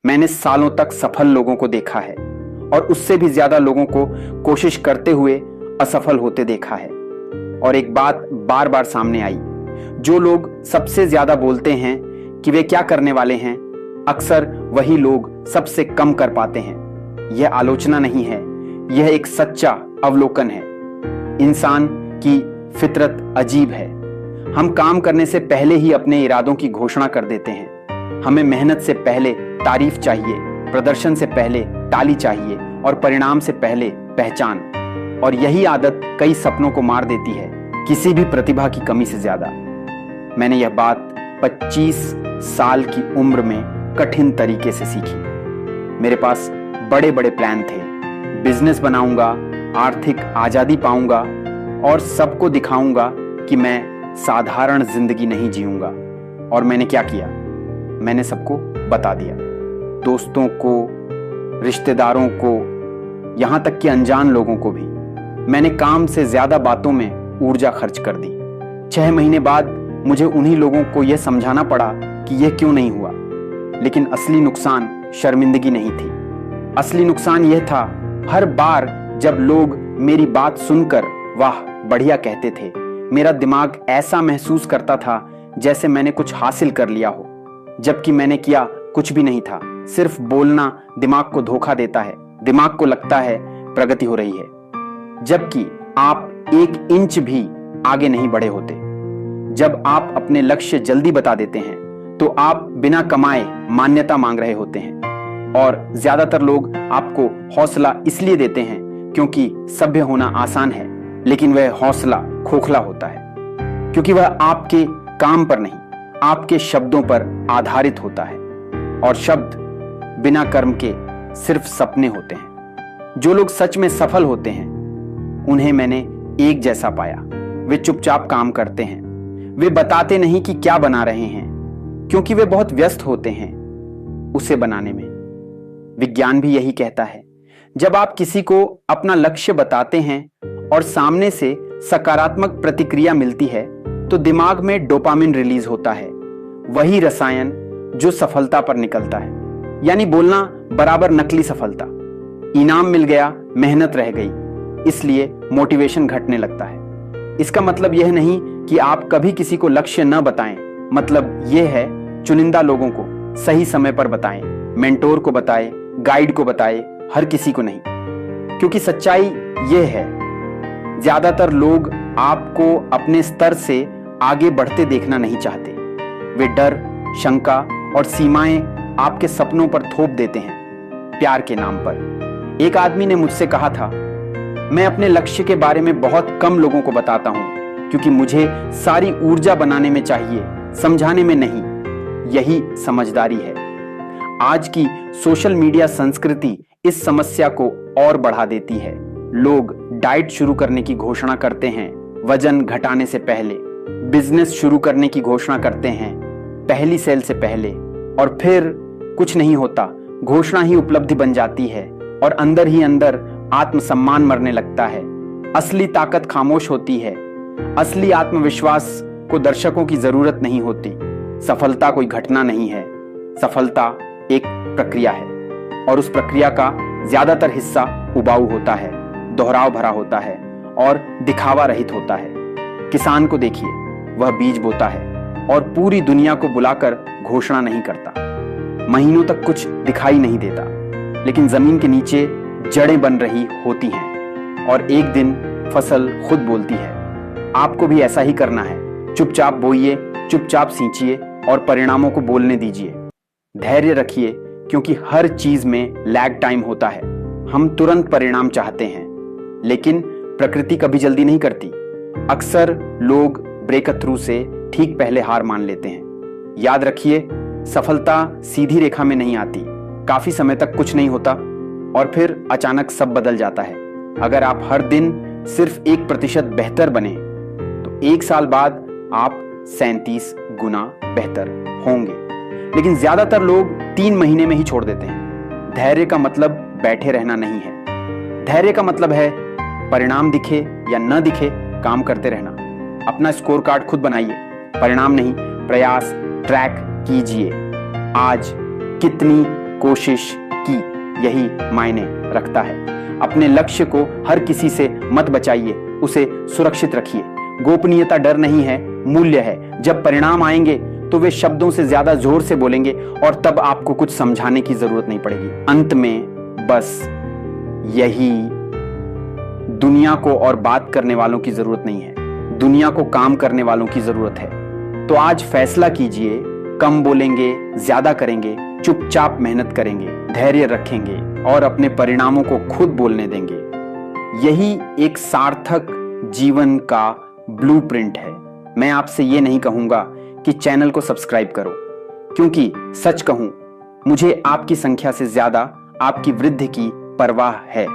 मैंने सालों तक सफल लोगों को देखा है और उससे भी ज्यादा लोगों को कोशिश करते हुए असफल होते देखा है। और एक बात बार बार सामने आई, जो लोग सबसे ज्यादा बोलते हैं कि वे क्या करने वाले हैं, अक्सर वही लोग सबसे कम कर पाते हैं। यह आलोचना नहीं है, यह एक सच्चा अवलोकन है। इंसान की फितरत अजीब है। हम काम करने से पहले ही अपने इरादों की घोषणा कर देते हैं। हमें मेहनत से पहले तारीफ चाहिए, प्रदर्शन से पहले ताली चाहिए और परिणाम से पहले पहचान। और यही आदत कई सपनों को मार देती है, किसी भी प्रतिभा की कमी से ज्यादा। मैंने यह बात 25 साल की उम्र में कठिन तरीके से सीखी। मेरे पास बड़े बड़े प्लान थे, बिजनेस बनाऊंगा, आर्थिक आजादी पाऊंगा और सबको दिखाऊंगा कि मैं साधारण जिंदगी नहीं जीऊंगा। और मैंने क्या किया? मैंने सबको बता दिया, दोस्तों को, रिश्तेदारों को, यहां तक कि अनजान लोगों को भी। मैंने काम से ज्यादा बातों में ऊर्जा खर्च कर दी। 6 महीने बाद मुझे उन्हीं लोगों को यह समझाना पड़ा कि यह क्यों नहीं हुआ। लेकिन असली नुकसान शर्मिंदगी नहीं थी। असली नुकसान यह था, हर बार जब लोग मेरी बात सुनकर वाह बढ़िया कहते थे, मेरा दिमाग ऐसा महसूस करता था जैसे मैंने कुछ हासिल कर लिया हो, जबकि मैंने किया कुछ भी नहीं था। सिर्फ बोलना दिमाग को धोखा देता है। दिमाग को लगता है प्रगति हो रही है, जबकि आप 1 इंच भी आगे नहीं बढ़े होते। जब आप अपने लक्ष्य जल्दी बता देते हैं तो आप बिना कमाए मान्यता मांग रहे होते हैं। और ज्यादातर लोग आपको हौसला इसलिए देते हैं क्योंकि सभ्य होना आसान है, लेकिन वह हौसला खोखला होता है, क्योंकि वह आपके काम पर नहीं, आपके शब्दों पर आधारित होता है। और शब्द बिना कर्म के सिर्फ सपने होते हैं। जो लोग सच में सफल होते हैं, उन्हें मैंने एक जैसा पाया। वे चुपचाप काम करते हैं। वे बताते नहीं कि क्या बना रहे हैं, क्योंकि वे बहुत व्यस्त होते हैं उसे बनाने में। विज्ञान भी यही कहता है, जब आप किसी को अपना लक्ष्य बताते हैं और सामने से सकारात्मक प्रतिक्रिया मिलती है तो दिमाग में डोपामिन रिलीज होता है, वही रसायन जो सफलता पर निकलता है। यानी बोलना बराबर नकली सफलता। इनाम मिल गया, मेहनत रह गई, इसलिए मोटिवेशन घटने लगता है। इसका मतलब यह नहीं कि आप कभी किसी को लक्ष्य न बताएं, मतलब यह है चुनिंदा लोगों को सही समय पर बताएं, मेंटोर को बताएं, गाइड को बताएं, हर किसी को नहीं। क्योंकि सच्चाई यह है, ज्यादातर लोग आपको अपने स्तर से आगे बढ़ते देखना नहीं चाहते। वे डर, शंका और सीमाएं आपके सपनों पर थोप देते हैं, प्यार के नाम पर। एक आदमी ने मुझसे कहा था, मैं अपने लक्ष्य के बारे में बहुत कम लोगों को बताता हूं, क्योंकि मुझे सारी ऊर्जा बनाने में चाहिए, समझाने में नहीं। यही समझदारी है। आज की सोशल मीडिया संस्कृति इस समस्या को और बढ़ा देती है। लोग डाइट शुरू करने की घोषणा करते हैं वजन घटाने से पहले, बिजनेस शुरू करने की घोषणा करते हैं पहली सेल से पहले, और फिर कुछ नहीं होता। घोषणा ही उपलब्धि बन जाती है और अंदर ही अंदर आत्मसम्मान मरने लगता है। असली ताकत खामोश होती है। असली आत्मविश्वास को दर्शकों की जरूरत नहीं होती। सफलता कोई घटना नहीं है, सफलता एक प्रक्रिया है, और उस प्रक्रिया का ज्यादातर हिस्सा उबाऊ होता है, दोहराव भरा होता है और दिखावा रहित होता है। किसान को देखिए, वह बीज बोता है और पूरी दुनिया को बुलाकर घोषणा नहीं करता। महीनों तक कुछ दिखाई नहीं देता, लेकिन जमीन के नीचे जड़ें बन रही होती हैं और एक दिन फसल खुद बोलती है। आपको भी ऐसा ही करना है। चुपचाप बोइए, चुपचाप सींचिए और परिणामों को बोलने दीजिए। धैर्य रखिए, क्योंकि हर चीज में लैग टाइम होता है। हम तुरंत परिणाम चाहते हैं, लेकिन प्रकृति कभी जल्दी नहीं करती। अक्सर लोग ब्रेक थ्रू से ठीक पहले हार मान लेते हैं। याद रखिए, सफलता सीधी रेखा में नहीं आती। काफी समय तक कुछ नहीं होता और फिर अचानक सब बदल जाता है। अगर आप हर दिन सिर्फ 1% बेहतर बने तो 1 साल बाद आप 37 गुना बेहतर होंगे। लेकिन ज्यादातर लोग 3 महीने में ही छोड़ देते हैं। धैर्य का मतलब बैठे रहना नहीं है। धैर्य का मतलब है परिणाम दिखे या न दिखे, काम करते रहना। अपना स्कोर कार्ड खुद बनाइए, परिणाम नहीं, प्रयास ट्रैक कीजिए। आज कितनी कोशिश की, यही मायने रखता है। अपने लक्ष्य को हर किसी से मत बचाइए, उसे सुरक्षित रखिए। गोपनीयता डर नहीं है, मूल्य है। जब परिणाम आएंगे तो वे शब्दों से ज्यादा जोर से बोलेंगे और तब आपको कुछ समझाने की जरूरत नहीं पड़ेगी। अंत में बस यही, दुनिया को और बात करने वालों की जरूरत नहीं है, दुनिया को काम करने वालों की जरूरत है। तो आज फैसला कीजिए, कम बोलेंगे, ज्यादा करेंगे, चुपचाप मेहनत करेंगे, धैर्य रखेंगे और अपने परिणामों को खुद बोलने देंगे। यही एक सार्थक जीवन का ब्लूप्रिंट है। मैं आपसे ये नहीं कहूंगा कि चैनल को सब्सक्राइब करो, क्योंकि सच कहूं, मुझे आपकी संख्या से ज्यादा आपकी वृद्धि की परवाह है।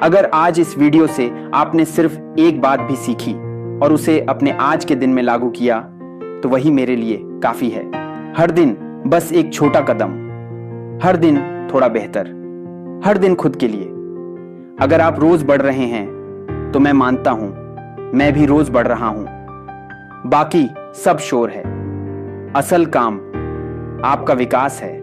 अगर आज इस वीडियो से आपने सिर्फ एक बात भी सीखी और उसे अपने आज के दिन में लागू किया तो वही मेरे लिए काफी है। हर दिन बस एक छोटा कदम, हर दिन थोड़ा बेहतर, हर दिन खुद के लिए। अगर आप रोज बढ़ रहे हैं तो मैं मानता हूं मैं भी रोज बढ़ रहा हूं। बाकी सब शोर है, असल काम आपका विकास है।